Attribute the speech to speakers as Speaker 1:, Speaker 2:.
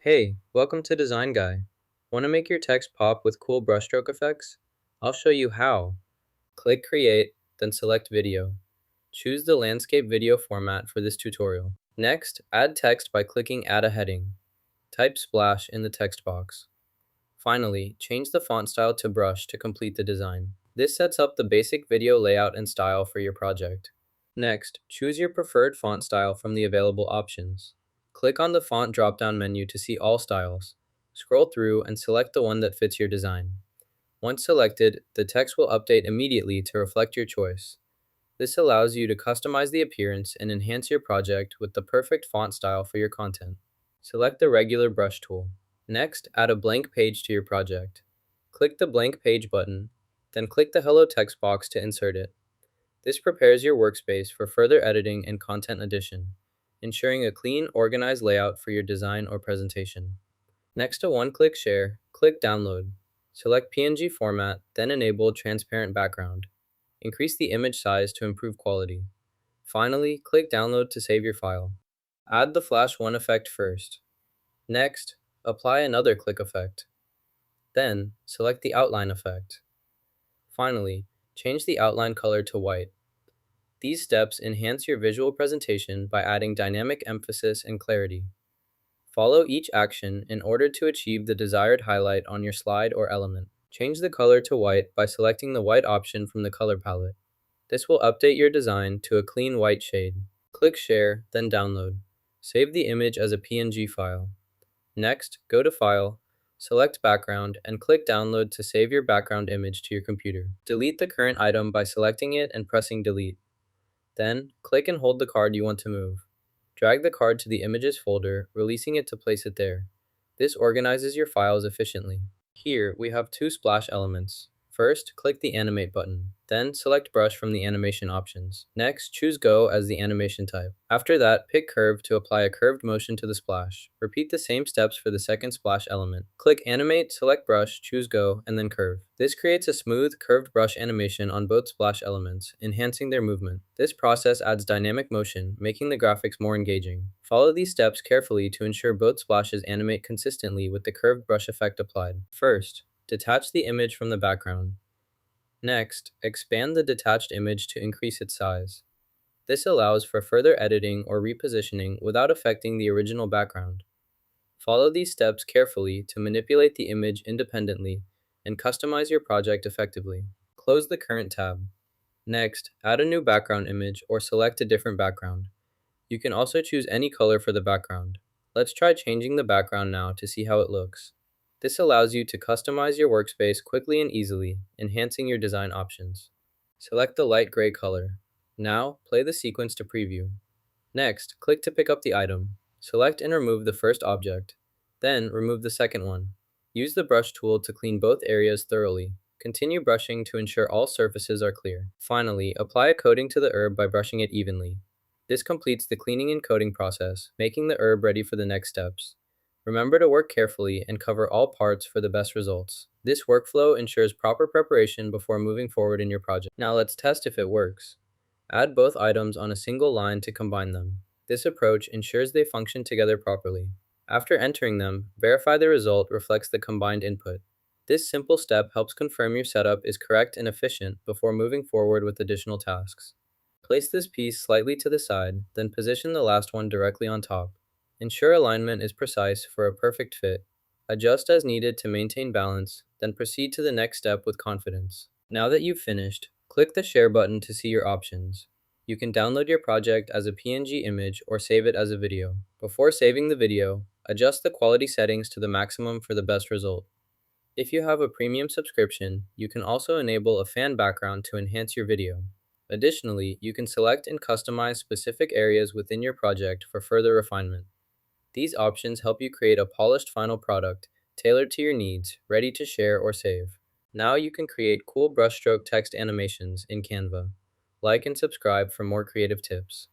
Speaker 1: Hey, welcome to Design Guy. Want to make your text pop with cool brushstroke effects? I'll show you how. Click Create, then select Video. Choose the landscape video format for this tutorial. Next, add text by clicking Add a Heading. Type Splash in the text box. Finally, change the font style to Brush to complete the design. This sets up the basic video layout and style for your project. Next, choose your preferred font style from the available options. Click on the font drop-down menu to see all styles. Scroll through and select the one that fits your design. Once selected, the text will update immediately to reflect your choice. This allows you to customize the appearance and enhance your project with the perfect font style for your content. Select the regular brush tool. Next, add a blank page to your project. Click the blank page button, then click the Hello text box to insert it. This prepares your workspace for further editing and content addition, ensuring a clean, organized layout for your design or presentation. Next to one-click share, click Download. Select PNG format, then enable transparent background. Increase the image size to improve quality. Finally, click Download to save your file. Add the Flash 1 effect first. Next, apply another click effect. Then, select the outline effect. Finally, change the outline color to white. These steps enhance your visual presentation by adding dynamic emphasis and clarity. Follow each action in order to achieve the desired highlight on your slide or element. Change the color to white by selecting the white option from the color palette. This will update your design to a clean white shade. Click Share, then Download. Save the image as a PNG file. Next, go to File, select Background, and click Download to save your background image to your computer. Delete the current item by selecting it and pressing Delete. Then, click and hold the card you want to move. Drag the card to the Images folder, releasing it to place it there. This organizes your files efficiently. Here, we have two splash elements. First, click the Animate button. Then, select Brush from the animation options. Next, choose Go as the animation type. After that, pick Curve to apply a curved motion to the splash. Repeat the same steps for the second splash element. Click Animate, select Brush, choose Go, and then Curve. This creates a smooth, curved brush animation on both splash elements, enhancing their movement. This process adds dynamic motion, making the graphics more engaging. Follow these steps carefully to ensure both splashes animate consistently with the curved brush effect applied. First, detach the image from the background. Next, expand the detached image to increase its size. This allows for further editing or repositioning without affecting the original background. Follow these steps carefully to manipulate the image independently and customize your project effectively. Close the current tab. Next, add a new background image or select a different background. You can also choose any color for the background. Let's try changing the background now to see how it looks. This allows you to customize your workspace quickly and easily, enhancing your design options. Select the light gray color. Now, play the sequence to preview. Next, click to pick up the item. Select and remove the first object. Then, remove the second one. Use the brush tool to clean both areas thoroughly. Continue brushing to ensure all surfaces are clear. Finally, apply a coating to the herb by brushing it evenly. This completes the cleaning and coating process, making the herb ready for the next steps. Remember to work carefully and cover all parts for the best results. This workflow ensures proper preparation before moving forward in your project. Now let's test if it works. Add both items on a single line to combine them. This approach ensures they function together properly. After entering them, verify the result reflects the combined input. This simple step helps confirm your setup is correct and efficient before moving forward with additional tasks. Place this piece slightly to the side, then position the last one directly on top. Ensure alignment is precise for a perfect fit. Adjust as needed to maintain balance, then proceed to the next step with confidence. Now that you've finished, click the Share button to see your options. You can download your project as a PNG image or save it as a video. Before saving the video, adjust the quality settings to the maximum for the best result. If you have a premium subscription, you can also enable a fan background to enhance your video. Additionally, you can select and customize specific areas within your project for further refinement. These options help you create a polished final product, tailored to your needs, ready to share or save. Now you can create cool brushstroke text animations in Canva. Like and subscribe for more creative tips.